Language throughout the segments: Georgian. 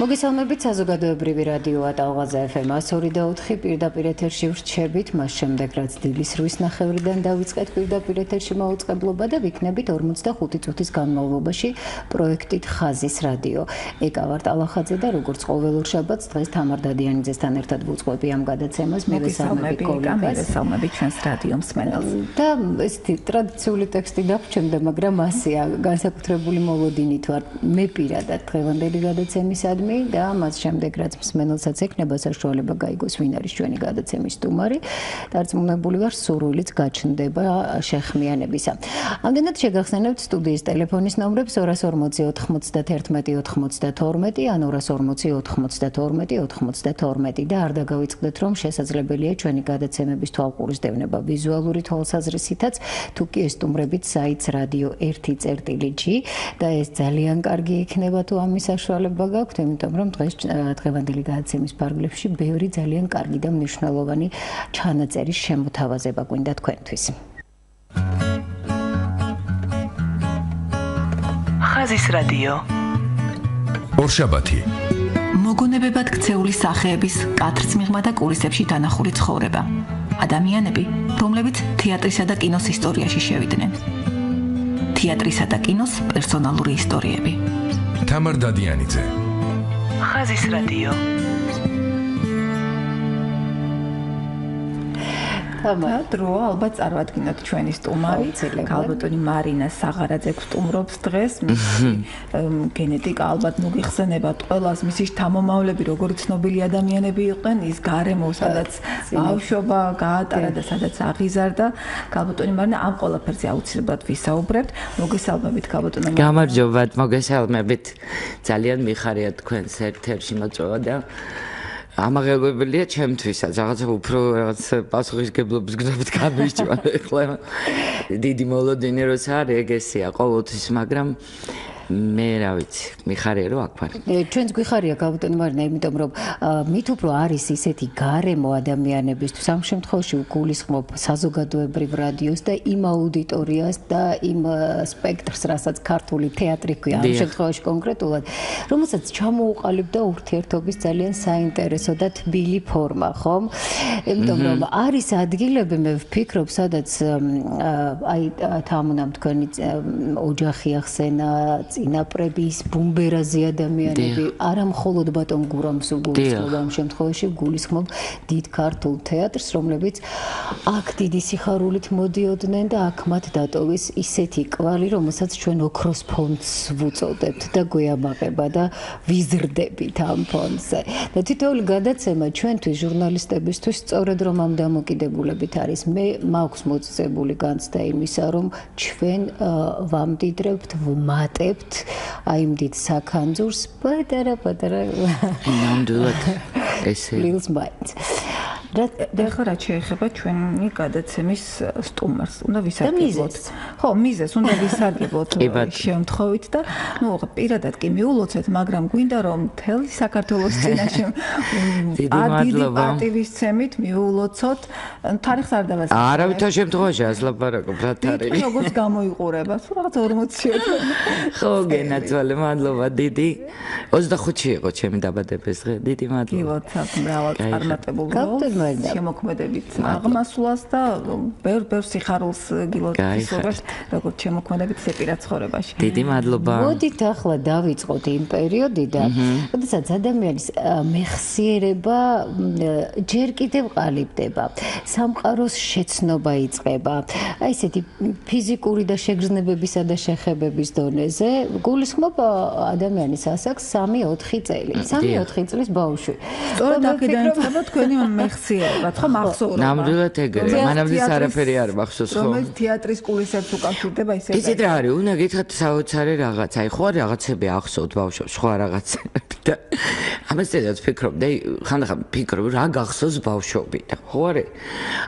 მოგესალმებით საზოგადოებრივი რადიოა ტალღაზე FM 102.4 პირდაპირ ეთერში ვრჩებით, მას შემდეგ რაც დილის 8:30-დან დავიწყეთ პირდაპირ ეთერში მაუწყებლობა და ვიქნებით 45 წუთის განმავლობაში პროექტით ხაზის რადიო. ეკა ვარ ტალახაძე და როგორც ყოველურ შაბათს დღეს თამარ დადიანიძესთან ერთად ვუწყობი ამ გადაცემას. მოგესალმებით კოლეგას. მოგესალმებით ჩვენს რადიო მსმენელს. და ესეთი ტრადიციული ტექსტი დაგვრჩენდა, მაგრამ ასეა, განსაკუთრებული მოლოდინით ვარ მე პირადად დღევანდელი გადაცემისადმი და მას შემდეგ რაც მსმენელსაც ექნება საშუალება გაიგოს ვინ არის ჩვენი გადაცემის სტუმარი. დარწმუნებული ვარ სურვილიც გაჩნდება შეხმიანებისა. ამდენად შეგახსენებთ სტუდიის ტელეფონის ნომრებს 240 91 92 ან 240 92 92 და არ დაგავიწყდეთ რომ შესაძლებელია ჩვენი გადაცემების თვალყურისდევნება ვიზუალური თვალსაზრისითაც თუ კი ესტუმრებით საიტს რადიო 1.g და ეს ძალიან კარგი იქნება თუ ამის საშუალება გაქვთ, იმიტომ რომ დღევანდელი გადაცემის ფარგლებში ბევრი ძალიან კარგი და მნიშვნელოვანი ჩანაწერის შემოთავაზება გვინდა თქვენთვის. ხაზის რადიო. ორშაბათი. მოგონებებად ქცეული სახეების კათრწმიღმა და კულისებში დანახული ცხოვრება. ადამიანები, რომლებიც თეატრისა და კინოს ისტორიაში შევიდნენ. თეატრისა და კინოს პერსონალური ისტორიები. თამარ დადიანიძე. ხაზის რადიო. დრო ალბათ წარვადგინოთ ჩვენი სტუმარი, ქალბატონი მარინა საღარაძე სტუმრობს დღეს. გენეტიკა ალბათ მოგიხსენებათ ყველას, მისი შთამომავლები როგორი ცნობილი ადამიანები იყვნენ, ის გარემო სადაც ბავშვობა გაატარა და სადაც აღიზარდა. ქალბატონი მარინა ამ ყველაფერზე აუცილებლად ვისაუბრებთ. მოგესალმებით ქალბატონო. გამარჯობათ, მოგესალმებით. ძალიან მიხარია თქვენს ერთ-ერთი მოწვევა და ამაღლებელია ჩემთვისაც, რაღაცა უფრო რაღაც პასუხისგებლობის გზით გამიჩნდა ახლა. დიდი მოლოდინი როცა არის ეგესია ყოველთვის, მაგრამ მე რა ვიცი, მიხარია რომ აქ ვარ. ჩვენც გვიხარია ქალბატონი მარინა, იმიტომ რომ მით უფრო არის ისეთი გარემო ადამიანებისთვის, ამ შემთხვევაში გულისხმობ საზოგადოებრივ რადიოს და იმ აუდიტორიას და იმ სპექტრს, რასაც ქართული თეატრი ქვია, ამ შემთხვევაში კონკრეტულად, რომელსაც ჩამოუყალიბდა ურთიერთობის ძალიან საინტერესო და თბილი ფორმა, ხომ? იმიტომ რომ არის ადგილები, მე ვფიქრობ, სადაც აი თამუნამ თქვენი ოჯახი ახსენა, წინაპრების ბუმბერაზე ადამიანები, არა მხოლოდ ბატონ გურამს უგულისხმობ ამ შემთხვევაში, გულისხმობ დიდ ქართულ თეატრს, რომლებიც აქ დიდი სიხარულით მოდიოდნენ და აქ მათ დატოვის ისეთი კვალი, რომელსაც ჩვენ ოქროს ფონდს ვუწოდებთ და გვეამაყება და ვიზრდებით ამ ფონდზე. და თითოეული გადაცემა ჩვენთვის ჟურნალისტებისთვის სწორედ რომ ამ დამოკიდებულებით არის. მე მაქვს მოწესებული განცდა იმისა, რომ ჩვენ ვამდიდრებთ, ვმატებთ აი იმ დიდ საქანძურს პატარა ნამდვილად ესე Little Minds. და რა შეეხება ჩვენი გადაცემის სტუმარს, უნდა ვისარგებლოთ. ხო, მიზეს უნდა ვისარგებლოთ შემთხვევით და ნუ პირადად კი მიულოცეთ, მაგრამ გვინდა რომ მთელი საქართველოს წინაშე დიდი პარტივისცემით მიულოცოთ. თარიღს არ დავასწრებ. არავითარ შემთხვევაში ასლაპარაკობ რა თარიღი. როგორც გამოიყურება, სულ რაღაც 40 ხო, გენაცვალე, მადლობა დიდი. 25 იყო ჩემი დაბადების დღე. დიდი მადლობა. კი, ვთქვათ, მრავალ წარმატებულ შემოქმედებით აღმასვლას და ბევრ სიხარულს გილოცავთ როგორც შემოქმედებით სეპირად ცხოვრებაში. დიდი მადლობა. მოდით ახლა დავიწყოთ იმ პერიოდიდან, როდესაც ადამიანის მეხსიერება ჯერ კიდევ ყალიბდება, სამყაროს შეცნობა იწყება. აი ესეთი ფიზიკური და შეგრძნებებისა და შეხებების დონეზე გულისხმობ ადამიანის ასაკს 3-4 წელი. 3-4 წლის ბავშვი. სწორედ აქედან იწყება თქვენი მეხსიერება, ხო მახსოვრობა. ნამდვილად ეგრე. მანამდე არაფერი არ მახსოვს, ხო? რომელიც თეატრის კულისებს უკავშირდება ისე. იცით რა არის? უნდა გითხრათ საოცარი რაღაც. აი ხო რაღაცები ახსოვთ ბავშვებს, სხვა რაღაცები და ამასაც ვფიქრობ და ხანდახან ვფიქრობ რა გახსოვს ბავშვობი და ხო არის?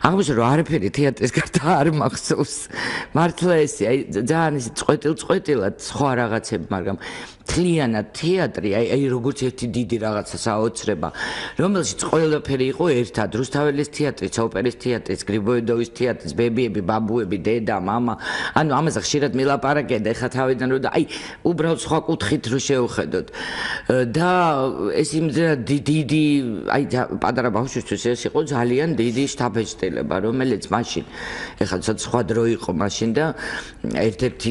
აღმოჩნდა რომ არაფერი თეატრის გარდა არ მახსოვს. მართლა ესე, აი ძალიან ისე წყვეტილად სხვა რაღაცები, მაგრამ თლიანად თეატრი, აი როგორც ერთი დიდი რაღაცა საოცრება, რომელშიც ყველაფერი იყო ერთად, რუსთაველის თეატრიც, ოპერის თეატრიც, გრიბოედოვის თეატრიც, ბებიები, ბაბუები, დედა, მამა, ანუ ამაზე ხშირად მილაპარაკეთ, ეხლა თავიდან რომ და აი უბრალოდ სხვა კუთხით რო შევხედოთ. და ეს იმდენად დიდი, აი პატარა ბავშვისთვის ეს იყო ძალიან დიდი შთაბეჭდილება, რომელიც მაშინ ეხლა სხვა დრო იყო მაშინ და ერთ-ერთი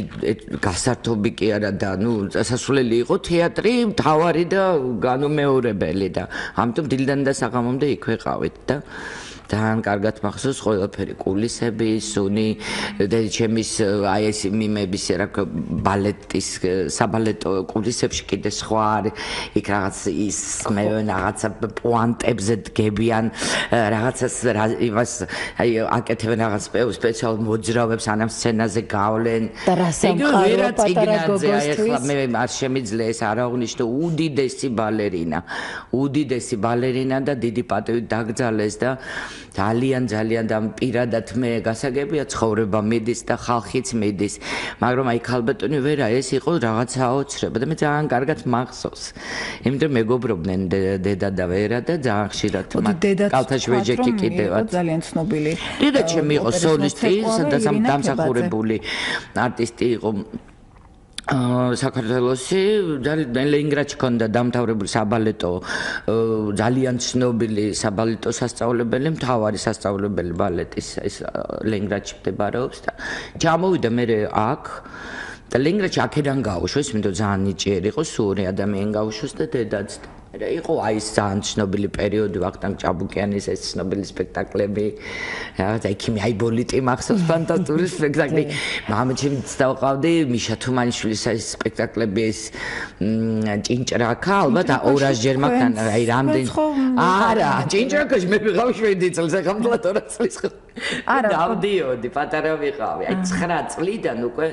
გასართობი კი არა და ნუ სასულელი იყო თეატრი მთავარი და განუმეორებელი და ამიტომ დილიდან და საღამომდე იქ ვეყავით და ძალიან კარგად მახსოვს ყველაფერი კულისები, სუნი, ჩემის აი ეს მიმების რა ბალეტის საბალეტო კულისებში კიდე სხვა არის, იქ რაღაც ის მე რაღაცა პუანტებზე დგებიან, რაღაცას იმას აი აკეთებენ რაღაც სპეციალ მოძრავებს ანამ სცენაზე გავლენ. და რა სამყარო პატარა გოგოსთვის. ახლა მე არ შემიძლია ეს არ აღნიშნო უდიდესი ბალერინა და დიდი პატივით დაკრძალეს და ძალიან და პირადად მე გასაგებია ცხოვრება მიდის და ხალხიც მიდის მაგრამ აი ქალბატონი ვერა ეს იყო რაღაც საოცრება და მე ძალიან კარგად მახსოვს იმიტომ მეგობრობდნენ დედა და ვერა და ძალიან ხშირად კალთაშვეჯეკი კიდევაც ძალიან ცნობილი დედა ჩემი იყო სოლისტი სადაც დამსახურებული არტისტი იყო საქართველოსი ლენინგრადში ქონდა დამთავრებული საბალეტო ძალიან ცნობილი საბალეტო სასწავლებელი მთავარი სასწავლებელი ბალეტის ეს ლენინგრადში მდებარეობს და ჩამოვიდა მე აქ და ლენინგრადში აქედან გავუშვეს იმიტომ ძალიან ნიჭიერი იყო სუური ადამიანი გავუშვეს და დედაც და იყო აი ეს ძალიან ცნობილი პერიოდი ვახტანგ ჭაბუკიანის ეს ცნობილი სპექტაკლები რაღაც აი ქიმი აი ბოლიტი მახსოვს ფანტასტიკური სპექტაკლი მამაჩემიც დავყავდი მიშა თუმანიშვილის ეს სპექტაკლები ეს ჭინჭრაკა ალბათ ორასჯერ მაგთან აი რამდენი არა ჭინჭრაკაში მე ვიყავ 7 წელს ახლა 2 წელს არა დავდიოდი პატარა ვიყავი აი 9 წლიდან უკვე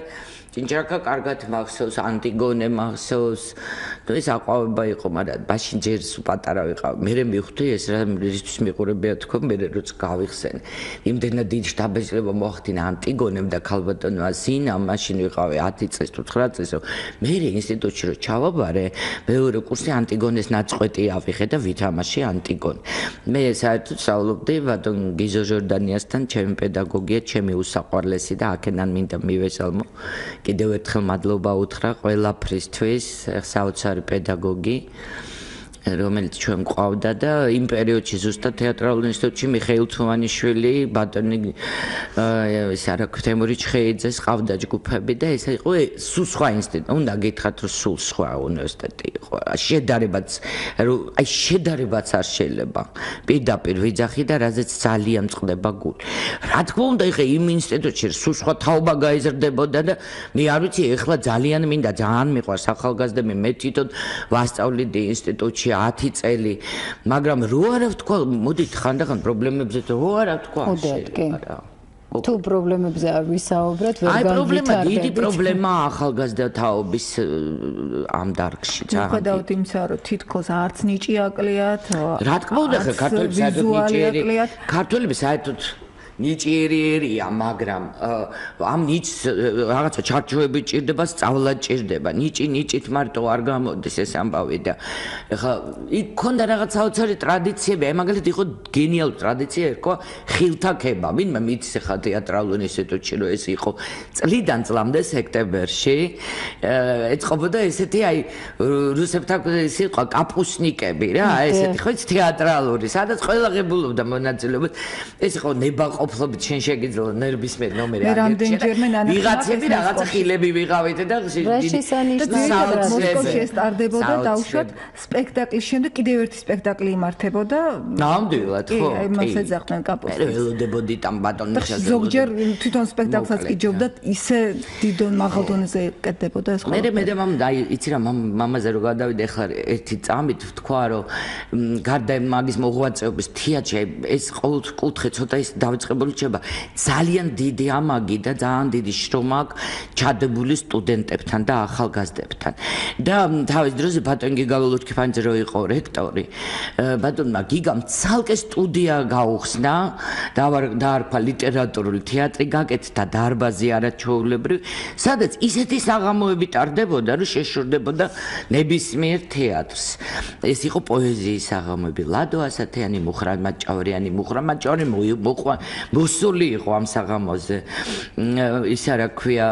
ჭინჭრაკა კარგად მახსოვს ანტიგონე მახსოვს თუ ეს აყვავება იყო მაგრამ მაშინ ჯერ პატარა ვიყავ მე მივხვდი ეს რა რისთვის მიყურებია თქო მე როც გავიხსენ იმდენად დიდი შთაბეჭდილება მოახდინა ანტიგონემ და ქალბატონმა ზინამ მაშინ ვიყავი 10 წელს თუ 9 წელს მე ინსტიტუტში რო ჩავაბარე მეორე კურსი ანტიგონეს ნაწყვეტი ავიღე და ვითამაშე ანტიგონი მე საერთოდ სწავლობდი ბატონ გიზო ჟორდანიასთან ჩემი პედაგოგია ჩემი უსაყვარლესი და აქედან მინდა მივესალმო კიდევ ერთხელ მადლობა უთხრა ყველაფრისთვის საოცარი პედაგოგი რომელიც ჩვენ მყავდა და იმ პერიოდში ზუსტად თეატრალურ ინსტიტუტში მიხეილ თუმანიშვილი ბატონი ეს არა თემური ჩხეიძეს ყავდა ჯგუფები და ეს იყო სულ სხვა ინსტიტუტი უნდა გითხრათ რომ სულ სხვა უნივერსიტეტი იყო შედარებაც არ შეიძლება პირდაპირ ვიძახი და რაზეც ძალიან წყდება გული რა თქმა უნდა ეხა იმ ინსტიტუტში სულ სხვა თაობა გაიზრდებოდა და მე არ ვიცი ეხლა ძალიან მინდა ძალიან მიყვარს ახალგაზრდები მე თვითონ ვასწავლიდი ინსტიტუტში 10 წელი, მაგრამ რო არა ვთქვა, მოდით ხანდახან პრობლემებზე რო არა ვთქვა, შეიძლება. თუ პრობლემებზე არ ვისაუბროთ, ვერ განვითარდებით. აი პრობლემა, დიდი პრობლემაა ახალგაზრდა თაობის ამ დარგში, ძალიან. ხედავთ იმისა, რომ თითქოს არც ნიჭი აკლიათ, რა თქმა უნდა, ქართველები საერთოდ ნიჭიერი, ქართველები საერთოდ ნიჭიერია, მაგრამ ამ ნიჭს რაღაცა ჩარჩოები ჭირდება, სწავლა ჭირდება. ნიჭით მარტო არ გამოდის ეს ამბავი და ეხლა იქ ქონდა რაღაც საოცარი ტრადიციები, აი მაგალითად იყო გენიალური ტრადიცია ერქვა ხილთა ქება. ვინმე მითის ეხლა თეატრალურ ინსტიტუტში რომ ეს იყო წლიდან წლამდე სექტემბერში ეწყობოდა ესეთი აი რუსებთან ეს იყო კაპუსნიკები რა, ესეთი ხო თეატრალური, სადაც ყველა ღებულობდა მონაწილეობას. ეს იყო ნებაყოფლობით შენ შეგიძლია ნერვისმიერ ნომერი აგერჩია. ვიღაცები რაღაცა ხილები ვიღავით და მოსკოვში ესტარდებოდა დაუშვათ სპექტაკლის შემდეგ კიდევ ერთი სპექტაკლი იმართებოდა. ნამდვილად ხო. აი მას ეძახდნენ კაპუსტას. მე ველოდებოდი там ბატონიშას. ზოგჯერ თვითონ სპექტაკლსაც კი ჯობდა ისე დიდ მაღალ დონეზე ეკეთებოდა ეს ხოლმე. მე და მამ აი იცი რა მამაზე რო გადავიდე ახლა ერთი წამით თქვა რომ გარდა მაგის მოღვაწეობის თეატრში ეს ყოველ კუთხე ცოტა ის დავიწყე მოწყებული რჩება ძალიან დიდი ამაგი და ძალიან დიდი შრომა აქვს ჩადებული სტუდენტებთან და ახალგაზრდებთან. და თავის დროზე ბატონ გიგა ველურქიფანიძე რო იყო რექტორი, ბატონმა გიგამ ცალკე სტუდია გაუხსნა, დაარქვა ლიტერატურული თეატრი, გაკეთდა დარბაზი არაჩვეულებრივი, სადაც ისეთი საღამოები ტარდებოდა, რომ შეშურდებოდა ნებისმიერ თეატრს. ეს იყო პოეზიის საღამოები. ლადო ასათიანი, მუხრან მაჭავრიანი, მოსული იყო ამ საღამოზე. ისა რა ქვია,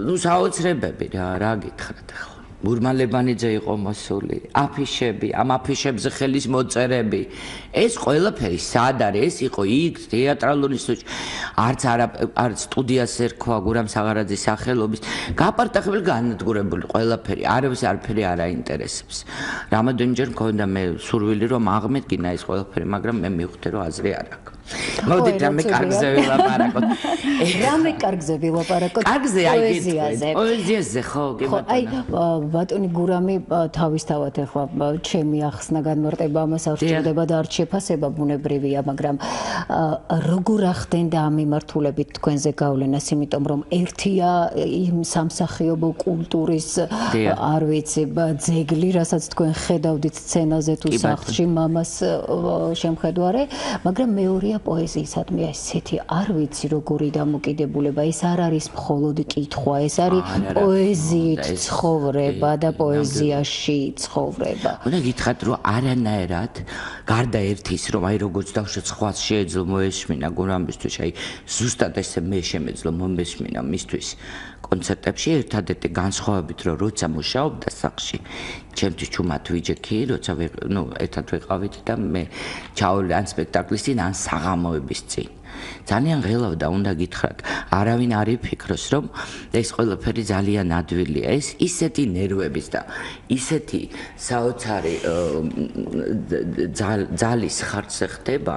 ნუ საოცრებები რა გითხრათ ახლა. მურმალებანიძე იყო მოსული, აფიშები, ამ აფიშებზე ხელის მოწერები. ეს ყველაფერი სად არის? ეს იყო იქ თეატრალური სტუდია. არც სტუდიას ერქვა გურამ საღარაძის სახელობის. გაპარტახებული განადგურებული ყველაფერი, არაფერი არ აინტერესებს. რამოდენჯერ მქონდა მე სურვილი რომ აღმედგინა ეს ყველაფერი, მაგრამ მე მივხვდი რომ აზრი არ აქვს. მოდით რამე კარგზე ვილაპარაკოთ. რამე კარგზე ვილაპარაკოთ. კარგზე პოეზიაზე ხო, აი ბატონი გურამი თავისთავად ახლა ჩემი ახსნა განმარტება ამას არ სჭირდება და არ შეფასება ბუნებრივია, მაგრამ როგორ ახდენდა ამ მიმართულებით თქვენზე გავლენას, იმიტომ რომ ერთია იმ სამსახიობო კულტურის არ ვიცი ძეგლი, რასაც თქვენ ხედავდით სცენაზე თუ სახლში მამას შემხედვარე, მაგრამ მეორეა პოეზიისადმი ესეთი არ ვიცი როგორი დამოკიდებულება, ეს არ არის მხოლოდ კითხვა, ეს არის პოეზიით ცხოვრება და პოეზიაში ცხოვრება. უნდა გითხრათ რომ არანაირად გარდა ერთის რომ აი როგორც დავშოთ სხვას შეეძლო მოესმინა გურამისთვის, აი ზუსტად ესე მე შემეძლო მომესმინა მისთვის კონცერტებში ერთადერთი განსხვავებით რომ როცა მუშაობდა სახლში ჩემთვის ჩუმად ვიჯექი, როცა ერთად ვიყავით და მე ჩავოლი ან სპექტაკლის წინ ან საღამოების წინ. ძალიან ღელავდა, უნდა გითხრათ, არავინ არ იფიქროს, რომ ეს ყველაფერი ძალიან ადვილია. ეს ისეთი ნერვების და ისეთი საოცარი ძალის ხარჯზე ხდება.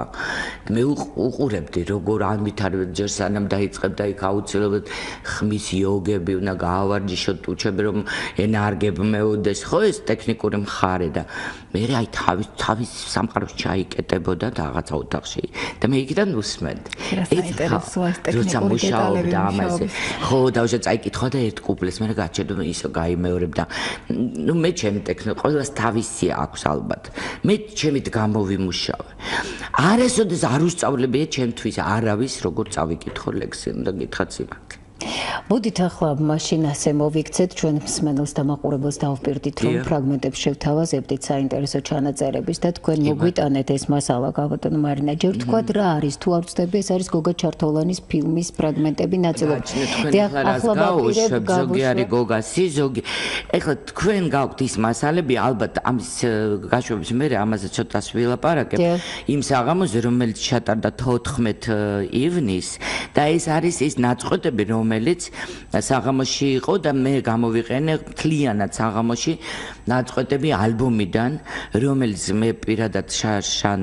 მე უყურებდი, როგორ ამითარებდა ჯერ სანამ დაიწყებდა იქ აუცილებლად ხმის იოგები, უნდა გაავარჯიშოთ უჩები, რომ ენა არ გებმეოდეს, ხო ეს ტექნიკური მხარე და მე აი თავის სამყაროში ჩაიკეტებოდა რაღაცა ოთახში და მე იქიდან ვუსმენდი. საინტერესოა ეს ტექნიკური დეტალები ამაზე. ხო, დავშე წაიკითხვა და ერთ კუპლეს მე გაჩერდა ისო გაიმეორებ და ნუ მე ჩემი ტექნიკა ყველას თავისი აქვს ალბათ. მე ჩემით გამოვიმუშავე. არასოდეს არ უსწავლებია ჩემთვის არავის როგორ წავიკითხო ლექსი და გითხრათ სიმართლე. მოდით ახლა მაშინ ასე მოვიქცეთ ჩვენ მსმენელს და მაყურებელს დავპირდით რომ ფრაგმენტებს შევთავაზებდით საინტერესო ჩანაწერების და თქვენ მოგვიტანეთ ეს მასალა გაბატონო მარინა ჯერ თქვათ რა არის თუ არ ვწდები ეს არის გოგა ჩართოლანის ფილმის ფრაგმენტები ნაწილობრივ ახლა გავუშვებ ზოგი არის გოგასი ზოგი ეხლა თქვენ გაქვთ ის მასალები ალბათ ამის გაშვების მერე ამაზე ცოტას ვილაპარაკებ იმ საღამოზე რომელიც ჩატარდა 14 ივნის და ეს არის ის ნაწყვეტები რომელიც საღამოში იყო და მე გამოვიყენე მთლიანად საღამოში ნაწყვეტები ალბომიდან რომელიც მე პირადად შარშან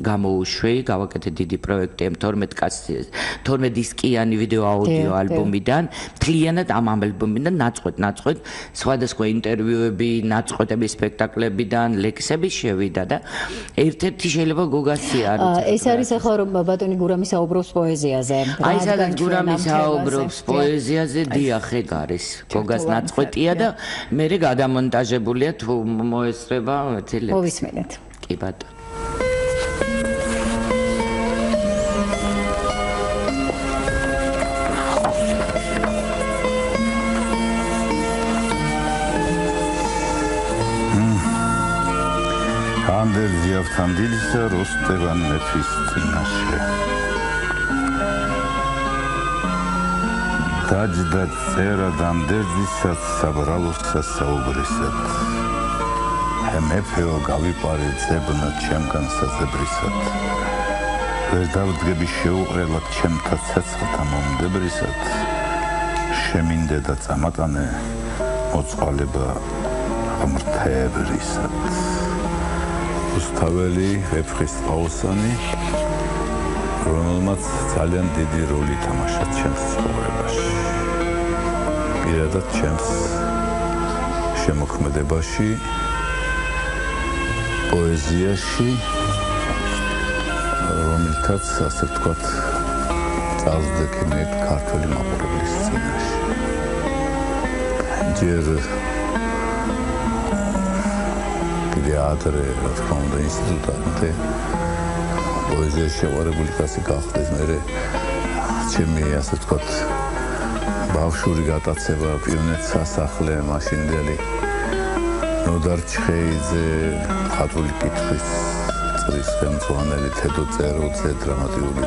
გამოუშვი გავაკეთე დიდი პროექტი 12 დისკიანი ვიდეო აუდიო ალბომიდან მთლიანად ამ ალბომიდან ნაწყვეტ სხვადასხვა ინტერვიუები ნაწყვეტები სპექტაკლებიდან ლექსები შევიდა და ერთ-ერთი შეიძლება გოგასი არის ეს არის ახლა რომ ბატონი გურამი საუბრობს პოეზიაზე აი სადაც გურამი საუბრობს პოეზიაზე დიახ ეგ არის გოგას ნაწყვეტია და მე გადამონტაჟებულია თუ მოესწრება თელექსი მოვისმენთ კი ბატონო ანდერ ზიავთანდილისა როსტევან მეფის წინაშე დაჯდა წერა დამდერძისად საბრალოსა საუბრისად მეფეო გავიპარე ძებნა ჩემგან საზებრისად ვერ დავდგები შეუყრელად ჩემთა ცეცხლთა მომდებრისად შემინდე და წამატანე მოწყალება ღმრთებრისად უსთაველი ვეფხის ყაოსანი რომელმაც ძალიან დიდი როლი თამაშა ჩემს ცხოვრებაში პირადად ჩემს შემოქმედებაში პოეზიაში რომელთაც ასე ვთქვათ წავსდექი მე ქართველი მაყურებლის წინაშე. ჯერ კიდე ადრე რა თქმა უნდა ინსტიტუტამდე პოეზიაში შეყვარებული კაცი გახდეს მე ჩემი ასე ვთქვათ ბავშვური გატაცება პიონერთა სასახლე მაშინდელი ნოდარ ჩხეიძე მხატვრული კითხვის წრის ხელმძღვანელი თედო წეროძე დრამატიული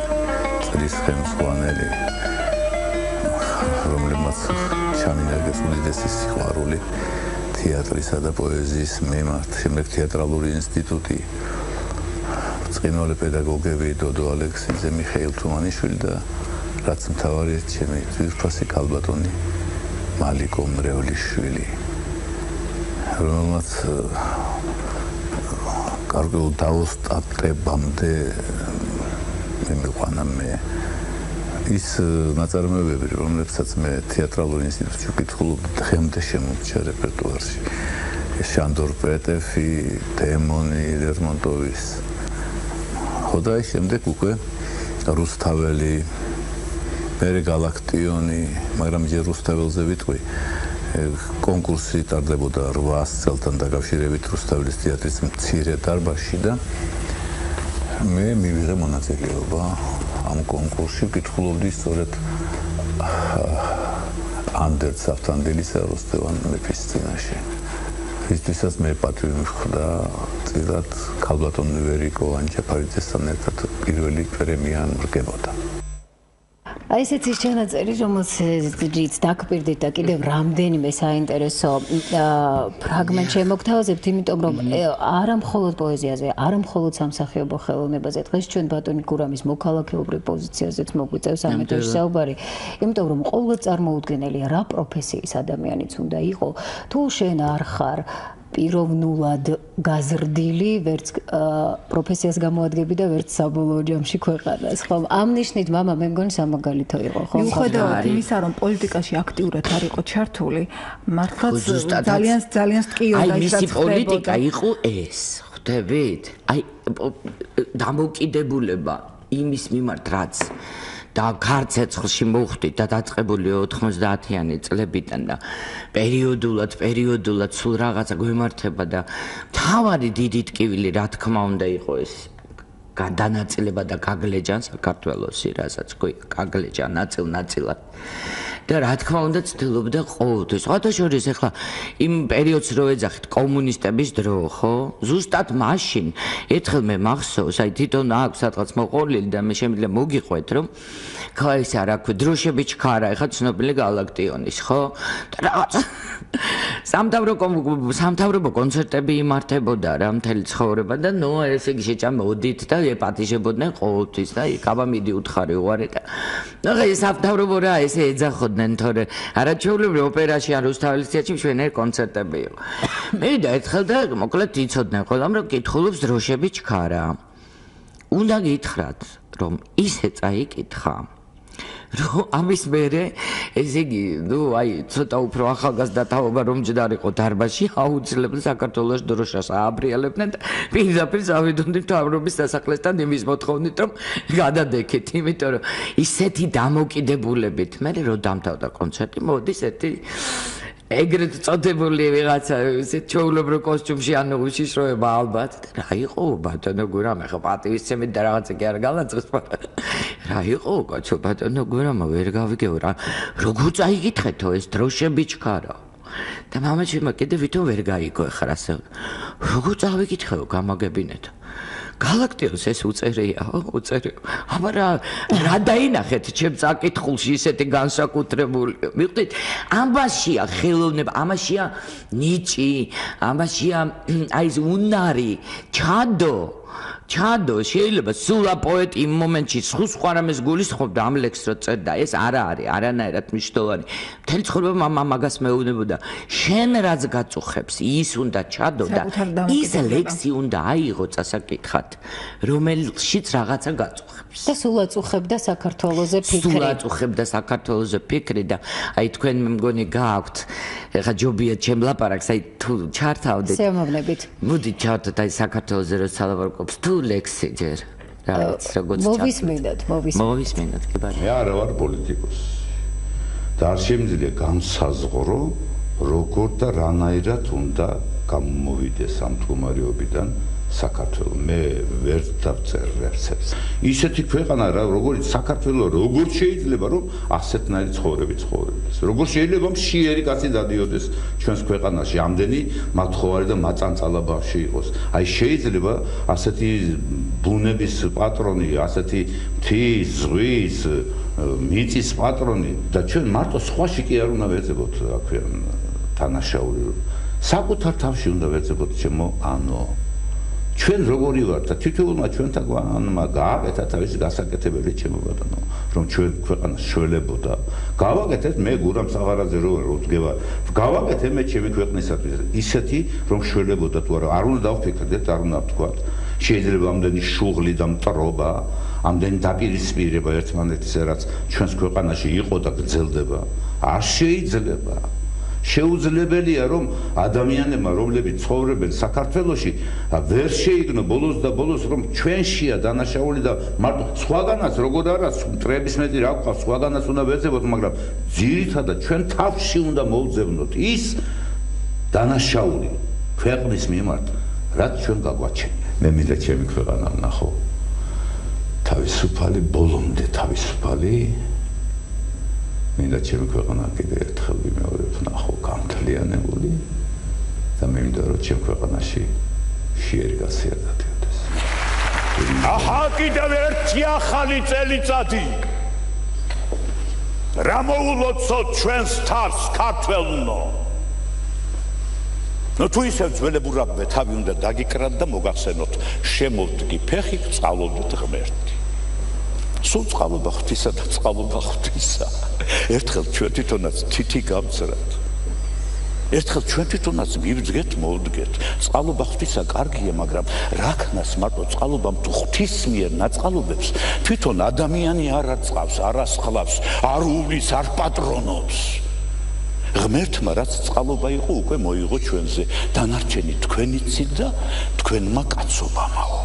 წრის ხელმძღვანელი რომელმაც ჩამინერგეს უდიდესი სიყვარული თეატრისა და პოეზიის მიმართ. შემდეგ თეატრალური ინსტიტუტი წყინვალე პედაგოგები დოდო ალექსიძე მიხეილ თუმანიშვილი და რაც მთავარია ჩემი ძვირფასი ქალბატონი მალიკო მრევლიშვილი რომელმაც კარგულ დაოსტატებამდე მე მიყვანა მე ის ნაწარმოებები რომლებსაც მე თეატრალურ ინსტიტუტში ვკითხულობდი დღემდე შემომრჩა რეპერტუარში შანდორ პეტეფი დემონი ლერმონტოვის ხოდა შემდეგ უკვე რუსთაველი მერე გალაქტიონი მაგრამ ჯერ რუსთაველზე ვიტყვი კონკურსი ტარდებოდა 800 წელთან დაკავშირებით რუსთაველის თეატრის მცირე დარბაზში და მე მივიღე მონაწილეობა ამ კონკურსში ვკითხულობდი სწორედ ანდერც ავთანდილისა როსტევან მეფის წინაშე. ისთვისაც მე პატივი მიხვდა წილად ქალბატონ ვერიკო ანჯაფარიძესთან ერთად პირველი პრემია მრგებოდა. აი ესეც ის ჩანაწერი, რომელსაც დაგპირდით და კიდევ რამდენიმე საინტერესო ფრაგმენტ შემოგთავაზებთ, იმიტომ რომ არა მხოლოდ პოეზიაზე, არა მხოლოდ სამსახიობო ხელოვნებაზე, დღეს ჩვენ ბატონი გურამის მოქალაქეობრივ პოზიციაზეც მოგვიწევს ამ ეთერში საუბარი, იმიტომ რომ ყოველ წარმოუდგენელია რა პროფესიის ადამიანიც უნდა იყო, თუ შენ არ ხარ პიროვნულად გაზრდილი, ვერც პროფესიას გამოადგები და ვერც საბოლოო ჯამში ქვეყანას, ხო? ამ ნიშნით მამა მე მგონი სამაგალითო იყო, ხო? მიუხედავად იმისა, რომ პოლიტიკაში აქტიურად არ იყო ჩართული, მართლაც ძალიან სტკიოდა ის რაც ხდებოდა. აი, მისი პოლიტიკა იყო ეს, ხვდებით? აი, დამოუკიდებულება იმის მიმართ, რაც და ქარცეცხლში მოხვდით და დაწყებული 90-იანი წლებიდან და პერიოდულად სულ რაღაცა გვემართება და თავარი დიდი ტკივილი რა თქმა უნდა იყო ეს გადანაწილება და გაგლეჯან საქართველოსი რასაც გაგლეჯა ნაწილ-ნაწილად და რა თქმა უნდა ცდილობდა ყოველთვის სხვათა შორის ახლა იმ პერიოდს რო ეძახით კომუნისტების დრო ხო ზუსტად მაშინ ერთხელ მე მახსოვს აი თვითონ აქვს სადღაც მოყოლილი და მე შემიძლია მოგიყვეთ რომ ქაის არა ქვე დროშები ჩქარა ეხა ცნობილი გალაქტიონის ხო და რაღაც სამთავრობო კონცერტები იმართებოდა რა მთელი ცხოვრება და ნუ ესე იგი შეჭამოდით და ეპატიჟებოდნენ ყოველთვის და იკაბა მიდი უთხარი უარი და ახლა ეს სამთავრობო რა ესე ეძახოდნენ თორე არაჩვეულებრივ ოპერაში ან რუსთაველის თეატრში მშვენიერ კონცერტები იყო მე და ერთხელ და მოკლედ იცოდნენ ყველამ რომ კითხულობს დროშები ჩქარა უნდა გითხრათ რომ ისე წაიკითხა რომ ამის მერე ესე იგი ნუ აი ცოტა უფრო ახალგაზრდა თაობა რომ ჯდარიყო დარბაზში აუცილებლად საქართველოს დროშას ააბრიალებდნენ და პირდაპირ წავიდოდნენ თავრობის სასახლესთან იმის მოთხოვნით რომ გადადექეთ იმიტომ რომ ისეთი დამოკიდებულებით მე რო დამთავრდა კონცერტი მოდის ერთი ეგრეთ წოდებული ვიღაცა ისე ჩაულებრო კოსტიუმში ანუ უშიშროება ალბათ რა იყო ბატონო გურამ ახლა პატივისცემით და რაღაცა კი არ გალაწყეს რა იყო კაცო ბატონო გურამა ვერ გავიგეო რა როგორ წაიგითხეთო ეს დროშები ჩქარა და მამაჩემ კიდე ვითომ ვერ გაიგო ახლა ასე როგორ წავიკითხეო გამაგებინეთ გალაქტიონს ეს უწერია აბა რა დაინახეთ ჩემ წაკითხულში ისეთი განსაკუთრებული მივხვდით ამაშია ხელოვნება ამაშია ნიჭი ამაშია აი ეს უნარი ჩადო შეიძლება სულა პოეტი იმ მომენტში სხვა რამეს გულისხმობდა ამ ლექსს რო წერდა ეს არა არის არანაირად მნიშვნელოვანი მთელი ცხოვრება მაგას მეუბნებოდა შენ რაც გაწუხებს ის უნდა ჩადო და ის ლექსი უნდა აიღო წასაკითხად რომელშიც რაღაცა გაწუხებს და სულ აწუხებდა საქართველოზე ფიქრი და აი თქვენ მე მგონი გააქვთ ეხა ჯობია ჩემ ლაპარაკს აი თუ ჩართავდეთ სიამოვნებით მოდი ჩავთოთ აი საქართველოზე რო სალაპარაკობს თუ ლექსი ჯერ რაღაც როგორც მოვისმინოთ კი ბატონო მე არ ვარ პოლიტიკოსი და არ შემიძლია განსაზღვრო როგორ და რანაირად უნდა გამოვიდეს ამ მდგომარეობიდან საქართველო მე ვერ დავწერ რესებს ისეთი ქვეყანა რა როგორც საქართველო როგორ შეიძლება რომ ასეთნაირი ცხოვრები ცხოვრდეს როგორ შეიძლება მშიერი კაცი დადიოდეს ჩვენს ქვეყანაში ამდენი მათხოვარი და მაწანწალა ბავშვი იყოს აი შეიძლება ასეთი ბუნების პატრონი ასეთი მთის ზღვის მიწის პატრონი და ჩვენ მარტო სხვაში კი არ უნდა ვეძებოთ რა ქვია თანაშაული საკუთარ თავში უნდა ვეძებოთ ჩემო ანო ჩვენ როგორი ვართ და თითოეულმა ჩვენთანმა გააკეთა თავისი გასაკეთებელი ჩემო ბატონო რომ ჩვენ ქვეყანას შველებოდა გავაკეთეთ მე გურამ საღარაძე რო ვდგება გავაკეთე მე ჩემი ქვეყნისათვის ისეთი რომ შველებოდა თუ არ უნდა დავფიქრდეთ არ უნდა ვთქვათ შეიძლება ამდენი შუღლი და მტრობა ამდენი დაპირისპირება ერთმანეთისა რაც ჩვენს ქვეყანაში იყო და გრძელდება არ შეიძლება შეუძლებელია რომ ადამიანებმა რომლებიც ცხოვრობენ საქართველოში ვერ შეიგნო ბოლოს და ბოლოს რომ ჩვენშია დანაშაული და მარტო სხვაგანაც როგორ არა მტრების მეტი რა გვყავს სხვაგანაც უნდა ვეძებოთ მაგრამ ძირითადად ჩვენ თავში უნდა მოვძებნოთ ის დანაშაული ქვეყნის მიმართ რაც ჩვენ გაგვაჩენია მე მინდა ჩემი ქვეყანა ვნახო თავისუფალი ბოლომდე თავისუფალი მინდა ჩემი ქვეყანა კიდე ერთხელ ვიმეორებ ვნახო გამთლიანებული და მე მინდა რომ ჩემ ქვეყანაში შიერი კაცი არ დადიოდეს აჰა კიდევ ერთი ახალი წელიწადი რა მოულოცოთ ჩვენს თავს ქართველნო ნუ თუ ისევ ძველებურაბმე თავი უნდა დაგიკრათ და მოგახსენოთ შემოვდგი ფეხი წყალობდეთ ღმერთი სულ წყალობა ღვთისა და წყალობა ღვთისა ერთხელ ჩვენ თვითონაც თითი გავწრათ ერთხელ ჩვენ თვითონაც მივძგეთ მოვდგეთ წყალობა ღვთისა კარგია მაგრამ რაქნას მარტო წყალობამ თუ ღვთის მიერ ნაწყალობებს თვითონ ადამიანი არ არწყავს არ ასხლავს არ უვლის არ პატრონობს ღმერთმა რაც წყალობა იყო უკვე მოიღო ჩვენზე დანარჩენი თქვენიცით და თქვენმა კაცობამაო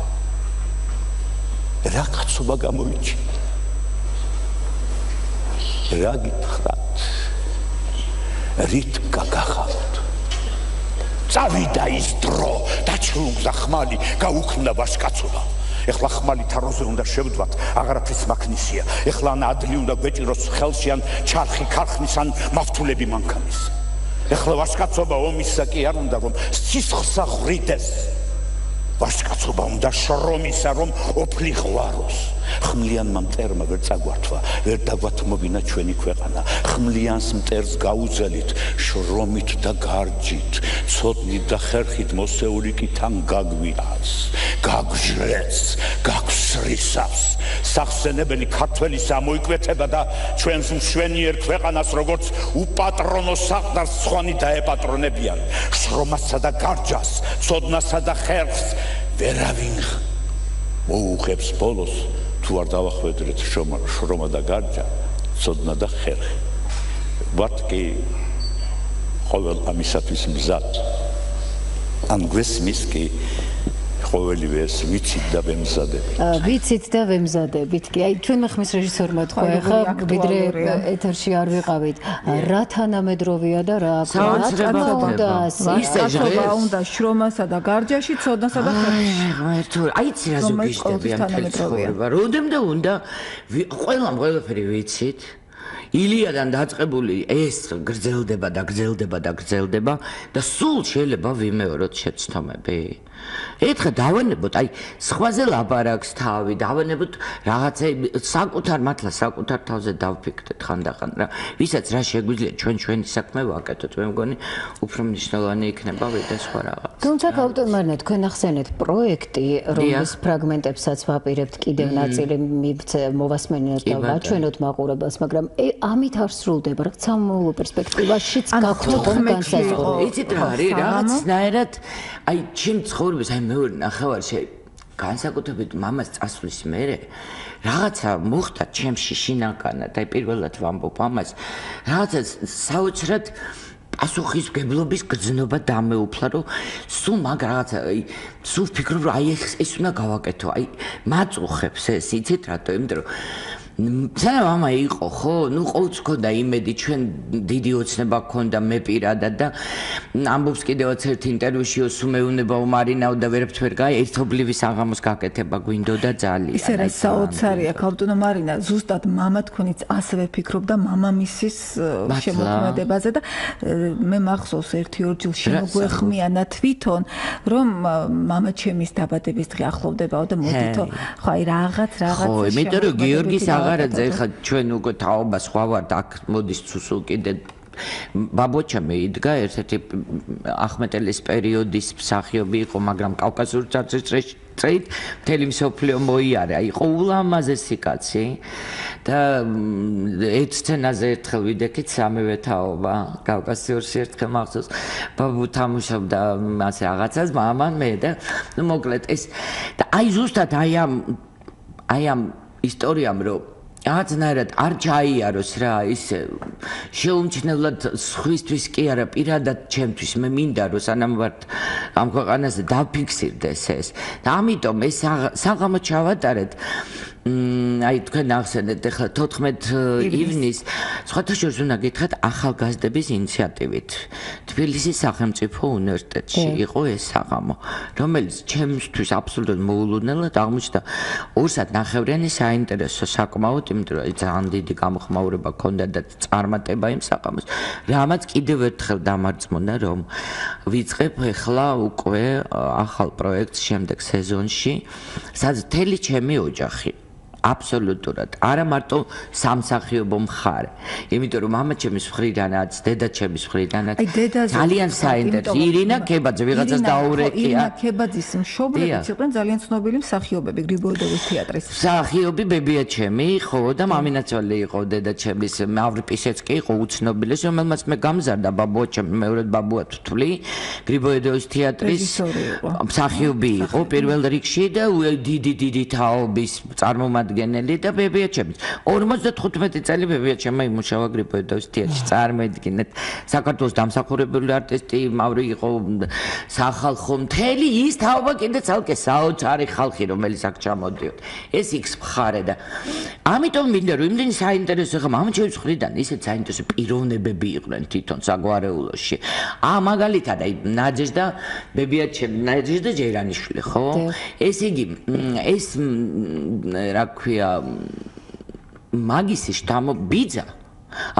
რა კაცობა გამოიჩინა რა გითხრათ რით გაგახავთ წავიდა ის დრო დაჩრუნდა ხმალი გაუქმდა ვაჟკაცობა ეხლა ხმალი თაროზე უნდა შევდვათ აღარაფრის მაქნისია ეხლა ან ადლი უნდა გვეჭიროს ხელში ან ჩარხი ქარხნის ან მავთულები მანქანის ეხლა ვაჟკაცობა ომისა კი არ უნდა რომ სისხლსა ხრიდეს ვაჟკაცობა უნდა შრომისა რომ ოფლი ღვაროს ხმლიანმა მტერმა ვერ წაგვართვა ვერ დაგვათმობინა ჩვენი ქვეყანა ხმლიანს მტერს გაუძელით შრომით და გარჯით ცოდნით და ხერხით მოსეული კი თან გაგვიას გაგჟრեց გაგსრისავს სახსენებელი ქართველის ამოიკვეთება და ჩვენს მშვენიერ ქვეყანას როგორც უპატრონო საყდარს სხვანი დაეპატრონებიან შრომასა და გარჯას ცოდნასა და ხერხს ვერავინ მოუღებს ბოლოს თუ არ დავახვედრეთ შრომა და გარჯა ცოდნა და ხერხი ვართ კი ყოველ ამისათვის მზად ან გვესმის კი ყოველივე ეს ვიცით და ვემზადებით კი აი ჩვენმა ხმის რეჟისორმა თქვა ახლა ვიდრე ეთერში არ ვიყავით რა თანამედროვეა და რა უნდა შრომასა და გარჯაში ცოდნასა და ხერხში აი იცი რა ზოგიერთი ამ თანამედროვეა როდემდე უნდა ყველაფერი ვიცით ილიადან დაწყებული ეს გრძელდება და სულ შეიძლება ვიმეოროთ შეცდომები ერთხელ დავანებოთ აი სხვაზე ლაპარაკს თავი დავანებოთ რაღაცა საკუთარ მართლა საკუთარ თავზე დავფიქრდეთ ხანდახან რა ვისაც რა შეგვიძლია ჩვენი საქმე ვაკეთოთ მე მგონი უფრო მნიშვნელოვანი იქნება ვიდრე სხვა რაღაც თუმცა ავტომარნა თქვენ ახსენეთ პროექტი რომლის ფრაგმენტებსაც ვაპირებთ კიდევ ნაწილი მოვასმენინოთ და ვაჩვენოთ მაყურებელს მაგრამ ამით არ სრულდება რა სამოულო პერსპექტივაშიც გაქვთ განსაზღვრება იცით რა არის რაღაცნაირად აი ჩემ ცხოვრების აი მეორე ნახევარში განსაკუთრებით მამას წასვლის მერე რაღაცა მოხდა ჩემში შინაგანად აი პირველად ვამბობ ამას რაღაცა საოცრად პასუხისმგებლობის გრძნობა დამეუფლა, რომ სულ მაგ რაღაცა, სულ ვფიქრობ, რომ ეს უნდა გავაკეთო, მაწუხებს ეს, იცით რატო? იმიტომ რომ სანამ მამა იყო, ხო? ყოველთვის ქონდა იმედი, ჩვენ დიდი ოცნება ქონდა მე პირადად და ამბობს კიდევაც ერთ ინტერვიუში სუმეუნებაო მარინაო და ვერაფერს ვერ ერთობლივი საღამოს გაკეთება გვინდოდა ძალიან. ისე რა საოცარია, ქალბატონო მარინა, ზუსტად მამა თქვენიც ასევე ფიქრობდა მამამისის შემოქმედებაზე და მე მახსოვს 1-2 ჯილ შემოგვეხმიანა თვითონ, რომ მამა ჩემის დაბადების დღე ახლოვდებაო და მოდითო, ხო, აი რაღაც. ხო, იმიტომ რომ გიორგის აღარაძე ხა ჩვენ უკვე თაობას ხვავართ აქ მოდის ცუსულ კიდე ბაბოჩამი იდგა ერთ-ერთი ახმეტელის პერიოდის მსახიობი იყო, მაგრამ კავკასიური წარწერის წრით მთელი მსოფლიო მოიარა, იყო ულამაზესი კაცი და ერთ სცენაზე ერთხელ ვიდექით სამივე თაობა კავკასიურში ერთხელ მახსოვს ბაბუ თამაშობდა ასე რაღაცას მამან მე და ნუ მოკლედ ეს და აი ზუსტად აი ამ ისტორიამ რომ რაღაცნაირად არ ჩაიაროს რა ის შეუმჩნევლად სხვისთვის კი არა პირადად ჩემთვის მე მინდა რომ სანამ ვარ ამ ქვეყანაზე დაფიქსირდეს ეს და ამიტომ ეს საღამო ჩავატარეთ აი თქვენ ახსენეთ ახლა 14 ივნის სხვათა შორის უნდა გითხრათ ახალგაზრდების ინიციატივით თბილისის სახელმწიფო უნივერსიტეტში იყო ეს საღამო რომელიც ჩემთვის აბსოლუტურად მოულოდნელად აღმოჩნდა 2 საათნახევრიანი საინტერესო საკმაოდ იმიტომ რომ ძალიან დიდი გამოხმაურება ჰქონდა და წარმატება იმ საღამოს რამაც კიდევ ერთხელ დამარწმუნა რომ ვიწყებ ახლა უკვე ახალ პროექტს შემდეგ სეზონში სადაც მთელი ჩემი ოჯახი აბსოლუტურად არა მარტო სამსახიობო მხარე იმიტომ რომ მამა ჩემის მხრიდანაც დედა ჩემის მხრიდანაც ძალიან საინტერესო ირინა ქებაძე ვიღაცას დაურეკია ირინა ქებაძის მშობლებიც იყვნენ ძალიან ცნობილი მსახიობები გრიბოედოვის თეატრის მსახიობი ბებია ჩემი ხო და მამინაცვალი იყო დედა ჩემის მავრი პისეცკი იყო უცნობილეს რომელმაც მე გამზარდა ბაბუა ჩემი მეორედ ბაბუა თვლი გრიბოედოვის თეატრის მსახიობი იყო პირველ რიგში და დიდი თაობის წარმომადგენელი და ბებია ჩემი 55 წელი ბებია ჩემი იმუშავა გრიბოედოვის თეატრში წარმოედგინეთ საქართველოს დამსახურებული არტისტი მავრი იყო სახალხო მთელი ის თაობა კიდე ცალკე საოცარი ხალხი რომელიც აქ ჩამოდიოდ ეს იქს მხარე და ამიტომ მინდა რომ იმდენი საინტერესო ხა მამა ჩემს მხრიდან ისეთ საინტერესო პიროვნებები იყვნენ თვითონ საგვარეულოში მაგალითად აი ნაჯეშდა ბებია ჩემი ნაჯეშდა ჯერანიშვილი ხო ეს იგი ეს რა ქვია მაგისი შთამო ბიძა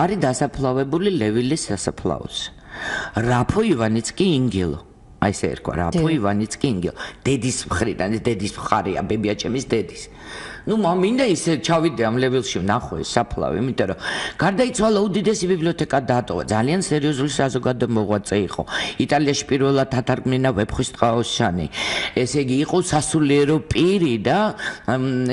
არის დასაფლავებული ლევილის სასაფლაოზე რაფო ივანიცკი ინგილო აი ესე ერქვა რაფო ივანიცკი ინგილო დედის მხრიდან დედის მხარეა ბებია ჩემის დედის ну მინდა ისე ჩავიდე ამ ლეველში ვნახო ეს საფლავი იმიტომ რომ გარდაიცვალა უდიდესი ბიბლიოთეკა დაატოვა ძალიან სერიოზული საზოგადო მოღვაწე იყო იტალიაში პირველად ათარგმნა ვეფხისტყაოსანი ესე იგი იყო სასულიერო პირი და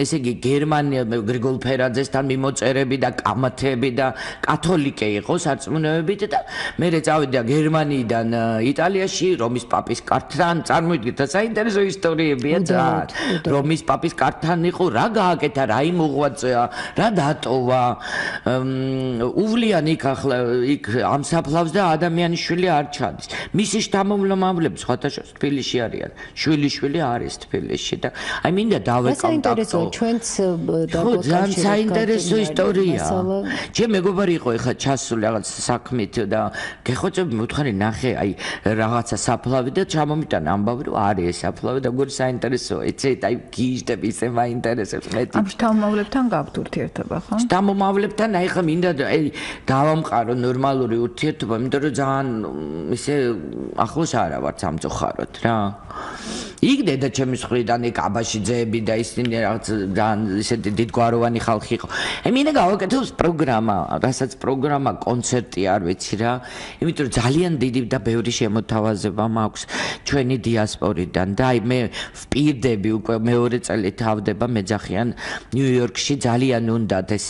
ესე იგი გერმანია გრიგოლ ფერაძესთან მიმოწერები და კამათები და კათოლიკე იყო სარწმუნოებით და მე წავიდა გერმანიიდან იტალიაში რომის პაპის კართან წარმოიდგინეთ საინტერესო ისტორიებია ძალიან რომის პაპის კართან იყო რა გააკეთა რა იმოღვაწეა რა დატოვა უვლიან იქ ახლა იქ ამ საფლავს და ადამიანიშვილი არ ჩადის მისი შთამომავლები სხვათა შორის თბილისში არიან შვილი არის თბილისში და აი მინდა დავეკონტაქტო ჩვენც ძალიან საინტერესო ისტორია ჩემ მეგობარი იყო ეხლა ჩასული რაღაც საქმით და გეხოცები მუთხარი ნახე აი რაღაცა საფლავი და ჩამომიტანა ამბავი რომ არის ეს საფლავი და გორ საინტერესოა ეცეთ აი გიჟდები ისე მაინტერესებს ამ შთამომავლებთან გაქვთ ურთიერთობა ხო? შთამომავლებთან აი ხა მინდა დავამყარო ნორმალური ურთიერთობა, იმიტომ რომ ძალიან ისე ახლოს არა ვართ სამწუხაროდ რა. იქ დედა ჩემის მხრიდან იქ აბაშიძეები და ისინი რაღაც ძალიან ისეთი დიდგვაროვანი ხალხი იყო. აი მინდა გავაკეთოს პროგრამა, რასაც პროგრამა კონცერტი არ ვიცი რა. იმიტომ რომ ძალიან დიდი და ბევრი შემოთავაზება მაქვს ჩვენი დიასპორიდან და აი მე ვპირდები უკვე მეორე წელი თავდება მეძახიან ნიუ-იორკში ძალიან უნდათ ეს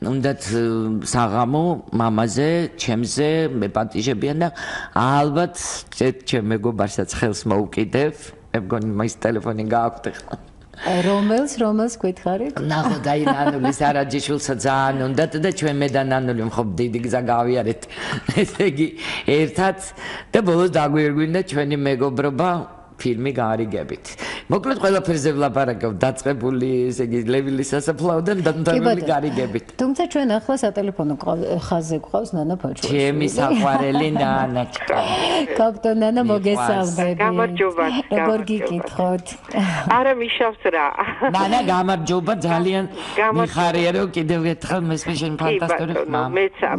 უნდათ საღამო მამაზე, ჩემზე მეპატიჟებიან და ალბათ ჩემ მეგობარსაც ხელს მოუკიდებ. მე მგონი მაის ტელეფონი გააქვთ ახლა. რომელს გითხარით? ნახოთ აი ნანულის არაჯიშვილსა ძალიან უნდათ და ჩვენ მე და ნანული მხოლოდ დიდი გზა გავიარეთ. ესე იგი ერთად და ბოლოს დაგვირგვინდა ჩვენი მეგობრობა ფილმი გაარიგებით. მოკლედ ყველაფერზე ვლაპარაკობ დაწყებული ესე იგი ლევილის სასაფლაოდან დამთავრებული გარიგებით. თუმცა ჩვენ ახლა სატელეფონო ხაზზე გვყავს ნანა ფაჩუაშვილი. ჩემი საყვარელი ნანა. კაპიტან ნანა მოგესალმები. გამარჯობა. როგორ გიკითხოთ? არა მიშავს რა. ნანა გამარჯობა ძალიან მიხარია რომ კიდევ ერთხელ მესმე შენ ფანტასტიკური ხმა.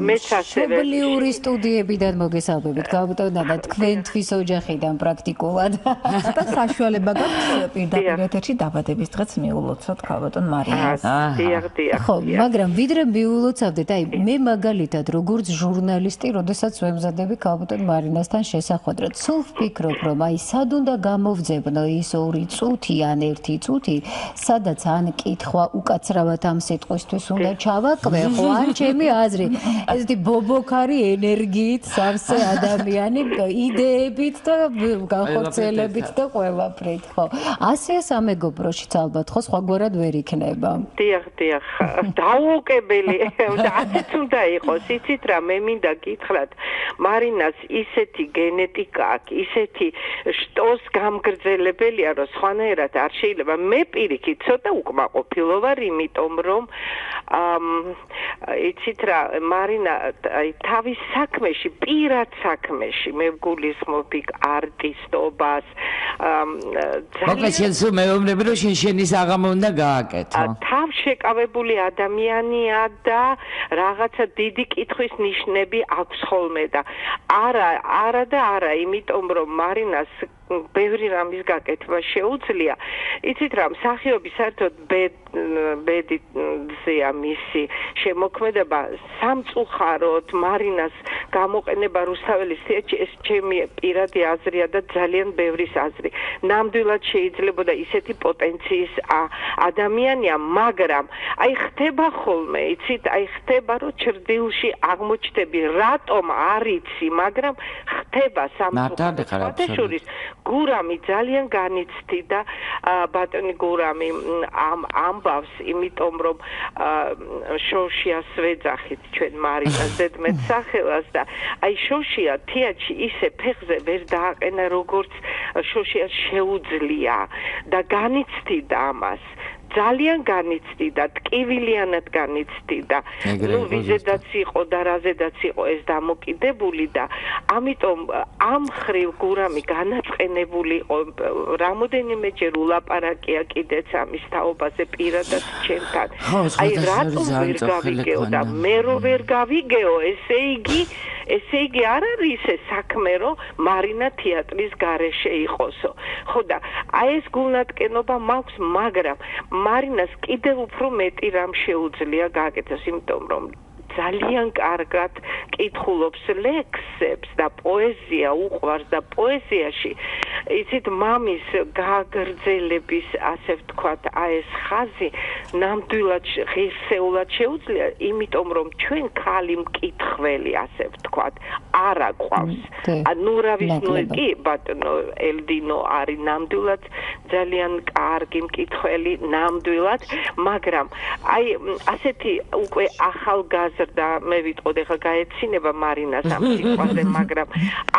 მეც ასევე პუბლიური სტუდიებიდან მოგესალმებით კაპიტან ნანა თქვენთვის ოჯახიდან პრაქტიკულად. და საშუალება გაქვს პირდაპირ ეთერში დაბადების დღეც მიულოცოთ კაპიტან მარინას. დიახ. ხო, მაგრამ ვიდრე მიულოცავდეთ, აი მე მაგალითად როგორც ჟურნალისტი, როდესაც ვემზადები კაპიტან მარინასთან შესახვედრად, სულ ვფიქრობ, რომ აი სად უნდა გამოვძებნო ის 2 წუთი ან 1 წუთი, სადაც ან კითხვა უკაცრავად ამ სიტყვისთვის უნდა ჩავაკვე, ხო, ან ჩემი აზრი, ესეთი ბობოქარი ენერგიით, სავსე ადამიანი იდეებით და განხორციელებით და ყველაფრით, ხო. ასე სამეგობროშიც ალბათ ხო სხვაგვარად ვერ იქნება. დიახ. დაუოკებელი და ასეც უნდა იყოს. იცით რა, მე მინდა გითხრათ, მარინას ისეთი გენეტიკა აქვს, ისეთი შტოს გამგრძელებელია, რომ სხვანაირად არ შეიძლება. მე პირიქით ცოტა უკმაყოფილო ვარ, იმიტომ რომ იცით რა, მარინა აი თავის საქმეში, პირად საქმეში მე გულისხმობ არტისტობას. მოკლედ შენ სულ მეუბნები რომ შენი საღამო უნდა გააკეთო. თავშეკავებული ადამიანია და რაღაცა დიდი კითხვის ნიშნები აქვს ხოლმე და არა, იმიტომ რომ მარინას ბევრი რამის გაკეთება შეუძლია. იცით რა, მსახიობი საერთოდ ბედზეა მისი შემოქმედება სამწუხაროდ მარინას გამოყენება რუსთაველის თეატრში ეს ჩემი პირადი აზრია და ძალიან ბევრის აზრი. ნამდვილად შეიძლებოდა ისეთი პოტენციის ადამიანია, მაგრამ აი ხდება ხოლმე, იცით, აი ხდება რომ ჭრდილში აღმოჩნდები, რატომ არ იცი, მაგრამ ხდება სამწუხაროდ. გურამი ძალიან განიცდიდა ბატონი გურამი ამ ამბავს, იმიტომ რომ შოშიას ვეძახით ჩვენ მარინას ზედმეტ სახელას და აი შოშია თეატრში ისე ფეხზე ვერ დააყენა როგორც შოშიას შეუძლია და განიცდიდა ამას. ძალიან განიცდიდა, ტკივილიანად განიცდიდა. ვიზედაც იყო და რაზედაც იყო ეს დამოკიდებული და ამიტომ ამ ხრივ გურამი განაწყენებული იყო. რამოდენიმეჯერ ულაპარაკია კიდეც ამის თაობაზე პირადად ჩემთან. აი რატომ ვერ გავიგეო და მე რო ვერ გავიგეო, ესე იგი არ არის ეს საქმე, რომ მარინა თეატრის გარეშე იყოსო. ხო და აი ეს გულნატკენობა მაქვს, მაგრამ მარინას კიდევ უფრო მეტი რამ შეუძლია გააკეთოს, იმიტომ რომ ძალიან კარგად კითხულობს ლექსებს და პოეზია უყვარს და პოეზიაში იცით მამის გაგრძელების ასე ვთქვათ ეს ხაზი ნამდვილად ღირსეულად შეუძლია, იმიტომ რომ ჩვენ ქალი მკითხველი ასე ვთქვათ არ აყვავს. ნურავის ნუგი ბატონო ელდინო არის ნამდვილად ძალიან კარგი მკითხველი ნამდვილად, მაგრამ აი ასეთი უკვე ახალგაზრდა მე ვიტყოდ ახლა გაეცინება მარინას ამ სიტყვაზე, მაგრამ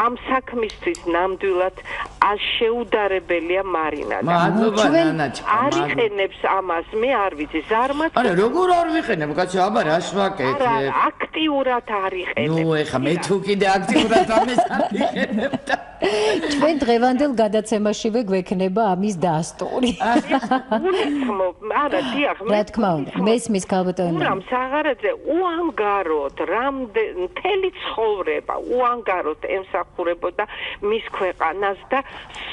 ამ საქმისთვის ნამდვილად შეუდარებელია მარინა. მადლობა ნანაჩ. არ იყენებს ამას, მე არ ვიცი, ზარმაც. არა, როგორ არ ვიყენებ, კაცო, აბა რა შევაკეთებ? არა, აქტიურად არ იყენებ. ნუ ეხა მე თუ კიდე აქტიურად ამას არ ვიყენებ და ჩვენ დღევანდელ გადაცემაშივე გვექნება ამის დასტური. არა, დიახ, რა თქმა უნდა, მესმის კაპიტანი. ურამ საღარაძე უანგაროდ მთელი ცხოვრება უანგაროდ ემსახურებოდა მის ქვეყანას და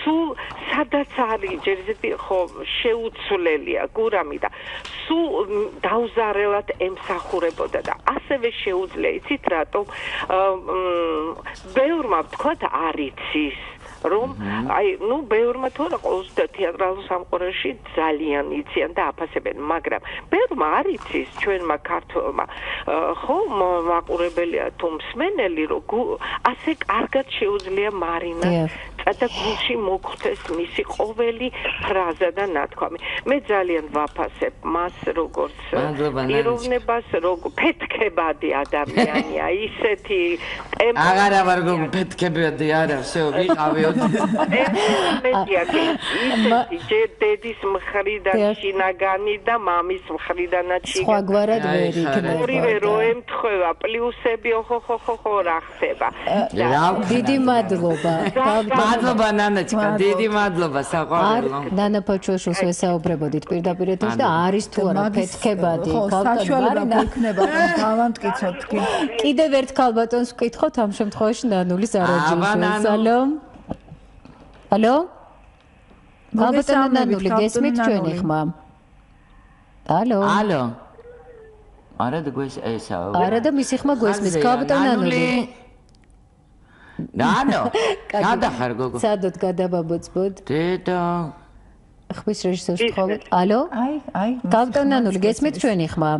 სულ სადაც არის ჯერ ისეთი ხო შეუცვლელია გურამი და სულ დაუზარელად ემსახურებოდა და ასევე შეუძლია იცით რატომ ბევრმა ვთქვათ არ იცის რომ აი ნუ ბევრმა თორე ყოველს თეატრალურ სამყაროში ძალიან იციან და აფასებენ მაგრამ ბევრმა არ იცის ჩვენმა ქართველმა ხო მაყურებელია თუ მსმენელი რომ ასე კარგად შეუძლია მარინა და გულში მოხვდეს მისი ყოველი ფრაზა და ნათქვამი მე ძალიან ვაფასებ მას როგორც პიროვნებას როგორ ფეთქებადი ადამიანია ისეთი აღარა ვარ ფეთქებადი არა всё ვიყავიოთ ისეთი დედის მხრიდან შინაგანი და მამის მხრიდანაც სხვაგვარად ვერ იქნება ორივე რო ემთხვევა პლუსები ხო რა ხდება დიდი მადლობა მადლობა ნანაჩკა დიდი მადლობა საყვარელო ნანა ფაჩოშოს ვესაუბრებოდით პირდაპირ ეთერში და არის თუ არა ფეთქებადი საშუალება იქნება რომ დავამტკიცოთ კიდევ ერთ ქალბატონს ვკითხოთ ამ შემთხვევაში ნანულის არაჯიშვილს ალო ქალბატონო ნანული გესმით ჩვენი ხმა ალო არა და ესაუბრე არა და მისი ხმა გესმის ქალბატონო ნანული ნანო გადახარ გოგო სადოთ გადაბაბოწბოდ დედა ხმის რეჟისორს ვთხოვეთ ალო აი ქალბატონო ნანული გესმით ჩვენი ხმა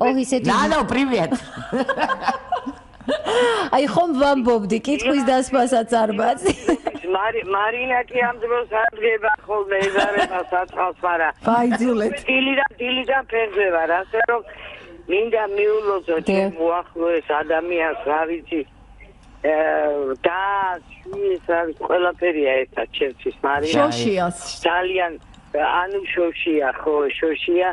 ო ისეთი ნანო პრივეტ აი ხომ ვამბობდი კითხვის დასმასაც არ ბაცი მარინა კი ამ დროს ადგება ხოლმე ეზარება საწყალს მაგრამ ვაიძულეთ დილიდან ფერზე ვარ ასე რომ მინდა მიულოცო ჩემ უახლოეს ადამიანს რა ვიცი და ის ყველაფერია ერთად ჩემთვის მარინა შოშიას ძალიან ანუ შოშია ხო შოშია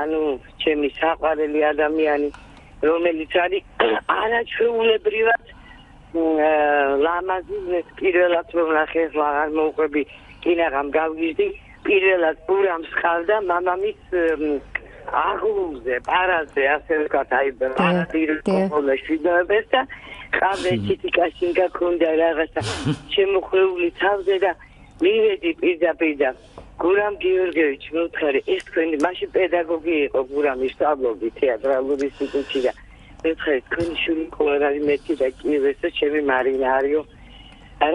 ანუ ჩემი საყვარელი ადამიანი რომელიც არის არაჩვეულებრივად ლამაზი ეს პირველად რომ ნახე აღარ მოვყვები კინაღამ გავგიჟდი პირველად პურამს ხავდა მამამის აღლუმზე პარაზე ასე ვთქვათ აი პარადირკოლეში და ხავდა ჩიტიკაში გაქონდა რაღაცა შემოხვეული თავზე და მივედი პირდაპირ გურამ გიორგიევიჩ მოვთხარი ეს თქვენი მაშინ პედაგოგი იყო გურამი სწავლობდი თეატრალურ ინსტიტუტში და მოვთხარი თქვენი შვილი ყოველარი მეტი და კიევესო ჩემი მარინა არისო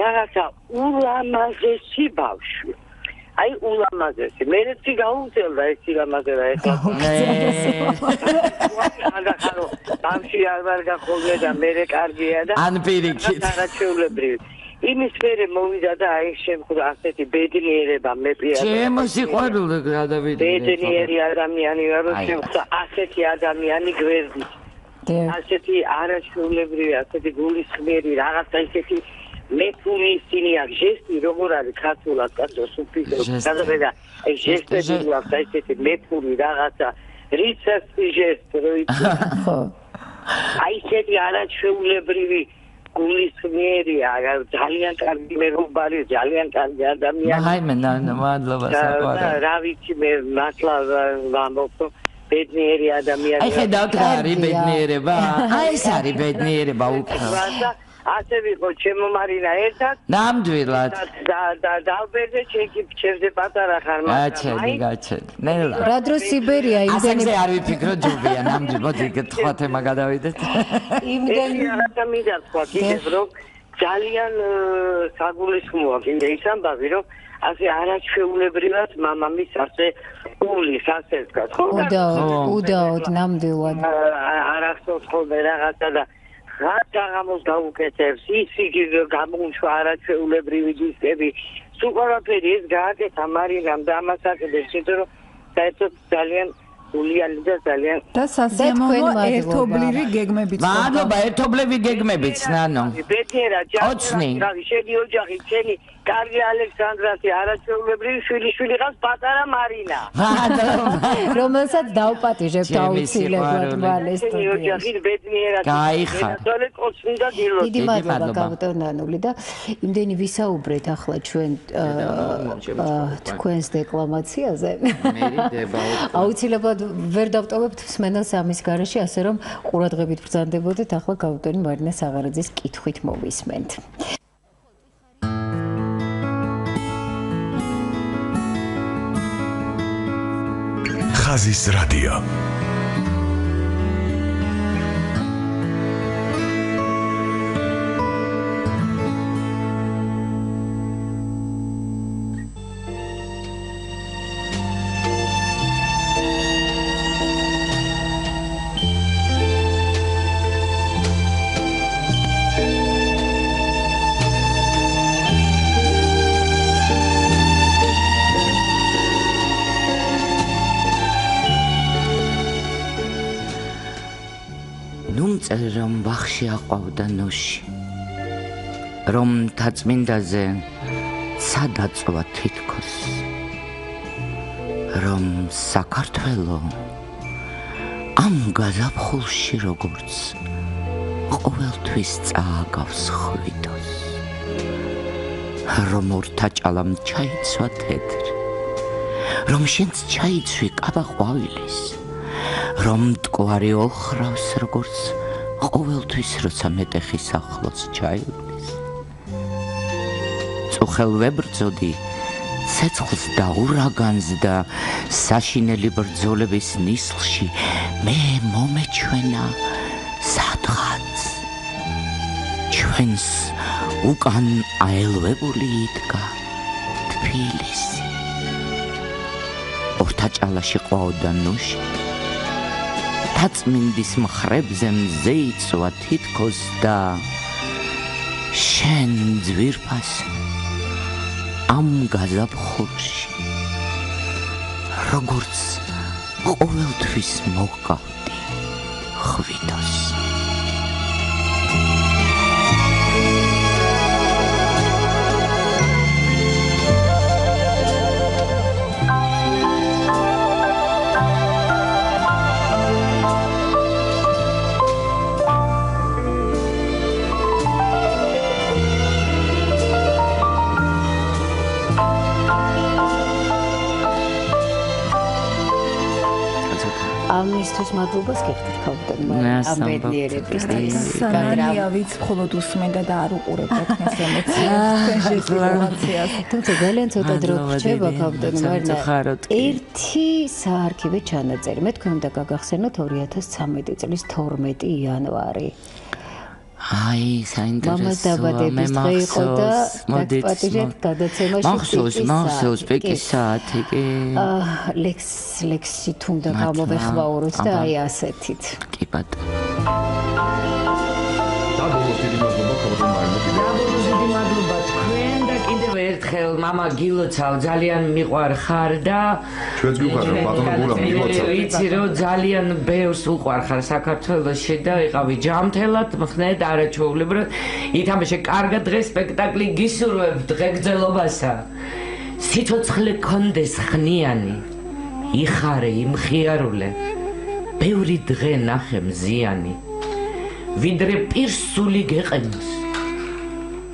რაღაცა ულამაზესი ბავშვი აი ულამაზესი მერეცი გაუძელდა ეს ილამაზება ეხლა ანდახარო ბავშვი არ ვარ გახოლმე და მერე კარგია და ან პირიქით არაჩვეულებრივი იმის მერე მოვიდა და აი შემხვდა ასეთი ბედნიერება მე პირადად ჩემო სიყვარული გადავიდი ბედნიერი ადამიანი ვარ რომ შემხვდა ასეთი ადამიანი გვერდით ასეთი არაჩვეულებრივი ასეთი გულისხმიერი რაღაცა ისეთი მეფული ისინი აქ ჟესტი როგორ არის ქართულად კაცო სუფიკო გადავედა აი ჟესტები აქვს ისეთი მეფული რაღაცა რიცხვი ჟესტი რო იცი ხო აი ესეთი არაჩვეულებრივი გულისხმიერია ძალიან კარგი მეგობარი ძალიან კარგი ადამიანი აი მე მადლობა საყვარელი რა ვიცი მე მართლა ვამბობ ბედნიერი ადამიანი აი ხედავთ რა არის ბედნიერება აი ეს არის ბედნიერება უფრო ასე ვიყო ჩემო მარინა ერთად ნამდვილად და დავბერდე ჩემზე პატარა ხარ მაგრამ გაჩედი ნელა რა დროს სიბერია იმდენი ასე არ ვიფიქრო ჯობია ნამდვილად იქ თქვა თემა გადავიდეთ იმდენი რაღაცა მიდაწყვა კიდევ რომ ძალიან საგულისხმოა კიდე ის ამბავი რომ ასე არაჩვეულებრივად მამამის ასე გულის ასე ვთქვა ხო უდაოდ ნამდვილად არახსოვს ხოლმე რაღაცა და რა გამოს გაუკეთებს ისიგი გამოუშვა არაჩვეულებრივი დისკები სულ ყველაფერი ეს გააკეთა მარინამ და ამას აკეთებს იმიტომ რომ საერთოდ ძალიან გულიანი და ძალიან და სასიამოვნო ერთობლივი გეგმებიც მადლობა ერთობლივი გეგმებიც ნანო ბედნიერად ჯავი შენი ოჯახი შენი კარგი ალექსანდრასი არაჩვეულებრივი შვილი ყავს პატარა მარინა რომელსაც დავპატიჟებთ აუცილებლად მალე შენი ოჯახი ბედნიერად გაიხარ დიდი მადლობა გავტონანული და იმდენი ვისაუბრეთ ახლა ჩვენ თქვენს დეკლამაციაზე აუცილებლად ვერ დავტოვებთ მსმენელს ამის გარეშე ასე რომ ყურადღებით ბრძანდებოდეთ ახლა გავტონი მარინა საღარაძის კითხვით მოვისმენთ ხაზის რადიო მივაწერ რომ ვახში აყვავდა ნუში რომ თაწმინდაზე სადაწვა თითქოს რომ საქართველო ამ გაზაფხულში როგორც ყოველთვის წააგავს ხვიდოს რომ ორთაჭალამ ჩაიცვა თეთრი რომ შენც ჩაიცვი კაბა ყვავილის რომ მტკვარი ოხრავს როგორც ყოველთვის როცა მეტეხის ახლოს ჩაივლის წუხელ ვებრძოდი ცეცხლს და ურაგანს და საშინელი ბრძოლების ნისლში მე მომეჩვენა სადღაც ჩვენს უკან აელვებული იდგა თბილისი ორთაჭალაში ყვაოდა ნუში თაწმინდის მხრებზე მზე იწვა თითქოს და შენ ძვირფასი ამ გაზაფხულში როგორც ყოველთვის მოგავდი ხვიდოს ამისთვის მადლობას გიხდით ქალბატონ ამ ბედნიერებისთვის სანანია ვიც მხოლოდ უსმენდა და არ უყურებდა თქვენს ემოციას თუმცა ძალიან ცოტა დრო რჩება ქალბატონ მარინა ერთი საარქივე ჩანაწერი მე თქვენ უნდა გაგახსენოთ 2013 წლის 12 იანვარი აი საინტერესოა მე მახსოვს მახსოვს პიკის საათი კი ლექსი თუნდა გამოვეხმაუროთ და აი ასეთით კი ბატონო თქვენ და კიდევ ერთხელ мама გილოცავ ძალიან მიყვარხარ და ჩვენც გიყვარხარ ბატონო გულა მიყვარხარ ვიცი რომ ძალიან ბევრს უყვარხარ საქართველოში და იყავი ჯამთელად მხნედ არაჩვეულებრივად ითამაშე კარგად დღეს სპექტაკლი გისურვებ დღეგრძელობასა სიცოცხლე კონდეს ხნიანი იხარე იმხიარულე ბევრი დღე ნახე მზიანი ვიდრე პირსული გეყენოს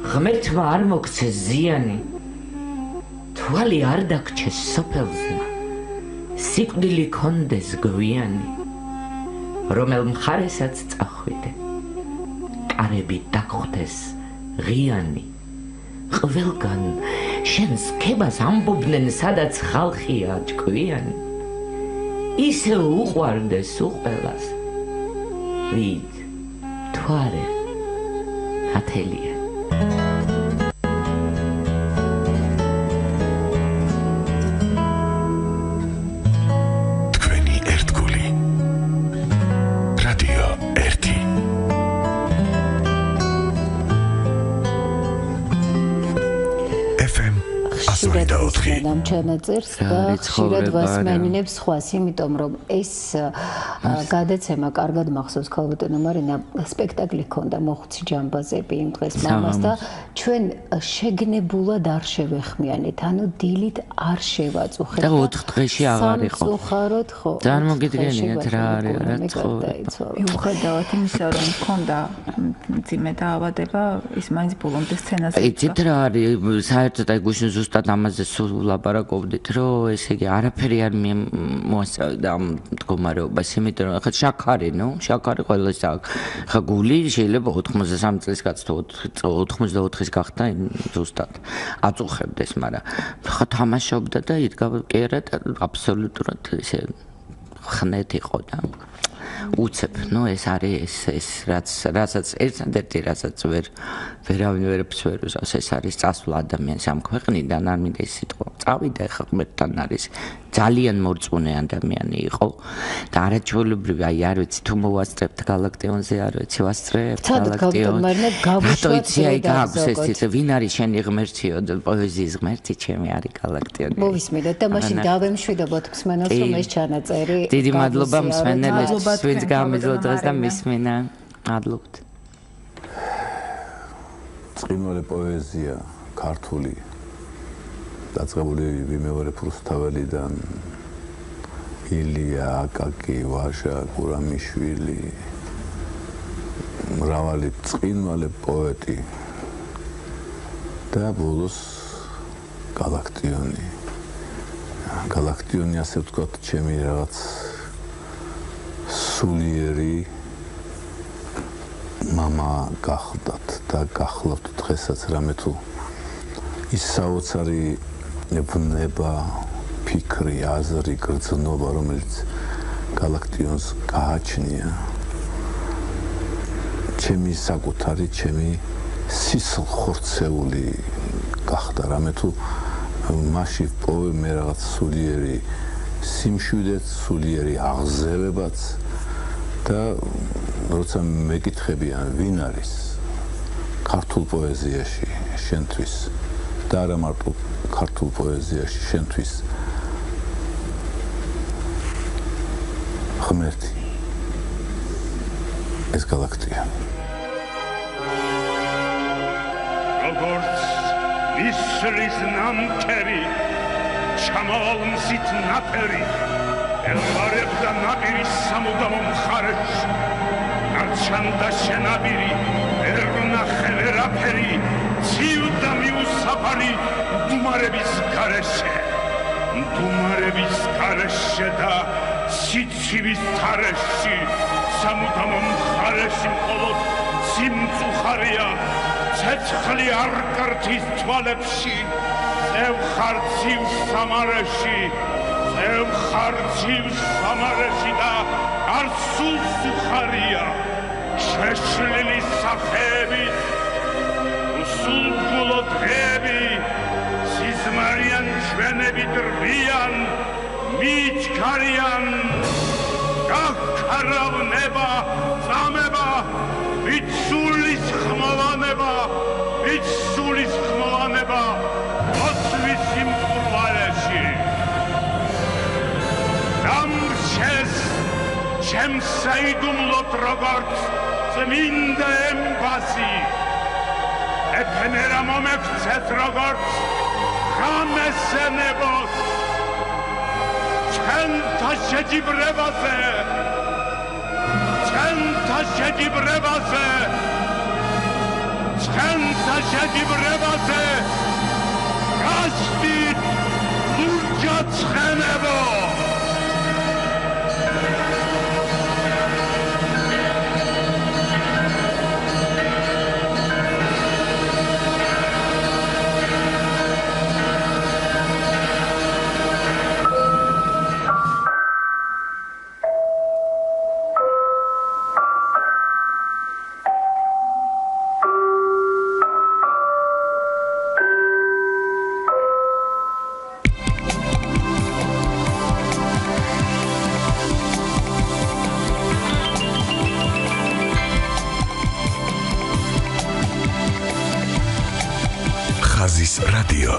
ღმერთმა არ მოგცეს ზიანი თვალი არ დაგჩეს სოფელზე სიკვდილი კონდეს გვიანი რომელ მხარესაც წახვიდე კარები დაგხვდეს ღიანი ყველგან შენს ქებას ამბობდნენ სადაც ხალხია ჭკვიანი ისე უყვარდეს უყველას ვიდ თვარე ათელია ამ ჩანაწერს და ხშირად ვასმენინებს სხვას, იმიტომ რომ ეს გადაცემა კარგად მახსოვს ქალბატონო მარინა სპექტაკლი ჰქონდა მოხუცი ჯამბაზები იმ დღეს მამას და ჩვენ შეგნებულად არ შევეხმიანეთ, ანუ დილით არ შევაწუხეთ და 4 დღეში აღარ იყო. სამწუხაროდ ხო. წარმოგიდგენიათ რა არის რა თქო. მიუხედავად იმისა, რომ ჰქონდა ძიმე დაავადება, ის მაინც ბოლომდე სცენაზე. იცით რა არის, საერთოდ აი გუშინ ზუსტად ამაზე სულ ლაპარაკობდით, რომ ესე იგი არაფერი არ მოასწავდა ამ მდგომარეობას, იმიტომ რომ ხა შაქარი, შაქარი ყველას აქვს. ხა გული შეიძლება 83 წლის კაცს 84-ის გახდა ზუსტად აწუხებდეს, მაგრამ ხა თამაშობდა და იდგა კი არა აბსოლუტურად ესე ხნეთ იყო და უცებ, ეს არის ეს რასაც ერთადერთი რასაც ვერავის ვერ უზავს, ეს არის წასვლა ადამიანს ამ ქვეყნიდან, არ მინდა ის სიტყვა. წავიდა ხა ღმერთთან არის ძალიან მორწმუნე ადამიანი იყო და არაჩვეულებრივი, აი არ ვიცი თუ მოვასწრებთ გალაქტიონზე, არ ვიცი ვასწრებთ გალაქტიონზე. რატო იცი აი გაქვს ეს ვინ არის შენი ღმერთიო, პოეზიის ღმერთი ჩემი არის გალაქტიონი. მოვისმინოთ და მაშინ დავემშვიდობოთ მსმენელს, რომ ეს ჩანაწერი დიდი მადლობა მსმენელებს, ვინც გამიძლო დღეს და მისმინა. მადლობთ. წყინვალე პოეზია ქართული დაწყებული ვიმეორებ რუსთაველიდან ილია, აკაკი, ვაშა, გურამიშვილი მრავალი წყინვალე პოეტი და ბოლოს გალაქტიონი. გალაქტიონი ასე ვთქვათ, ჩემი რაღაც სულიერი мама გახდათ და გახლავთ დღესაც რამე თუ ის საოცარი ნება, ფიქრი, აზრი, გრძნობა, რომელიც გალაქტიონს გააჩნია ჩემი საკუთარი, ჩემი სისხლხორცეული გახდა რამე თუ მასში პოვე მე რაღაც სულიერი სიმშვიდეც, სულიერი აღზევებაც და როცა მეკითხებიან ვინ არის ქართულ პოეზიაში შენთვის და არა მარტო ქართულ პოეზიაში შენთვის ღმერთი ეს გალაქტია როგორც ისრის ნამქერი ჩამალმსით ნაფერი ელვარებდა ნაპირის სამუდამო მხარეში არჩანდა შენაპირი ერნახე ვერაფერი ცივდა მიუსაფარი მდუმარების გარეშე და სიცივის თარეში სამუდამო მხარეში მხოლოდ სიმწუხარია ცეცხლი არ კრთის თვალებში წევ ხარ ცივ სამარეში და არ სულ სუხარია შეშლილი სახეებით უსულგულო დღეები სიზმარიან ჩვენები დრბიან მიჩქარიან გაქარავნება წამება ვიცულის ხმოვანება ოცვის სიმწვრვალეში დამრჩეს ჩემს საიდუმლოდ როგორც წმინდა ემბასი ეფემერა მომექცეთ როგორც ღამესენებოს ჩვენთა შეჯიბრებაზე გასდით ლურჯა ცხენებო ხაზის რადიო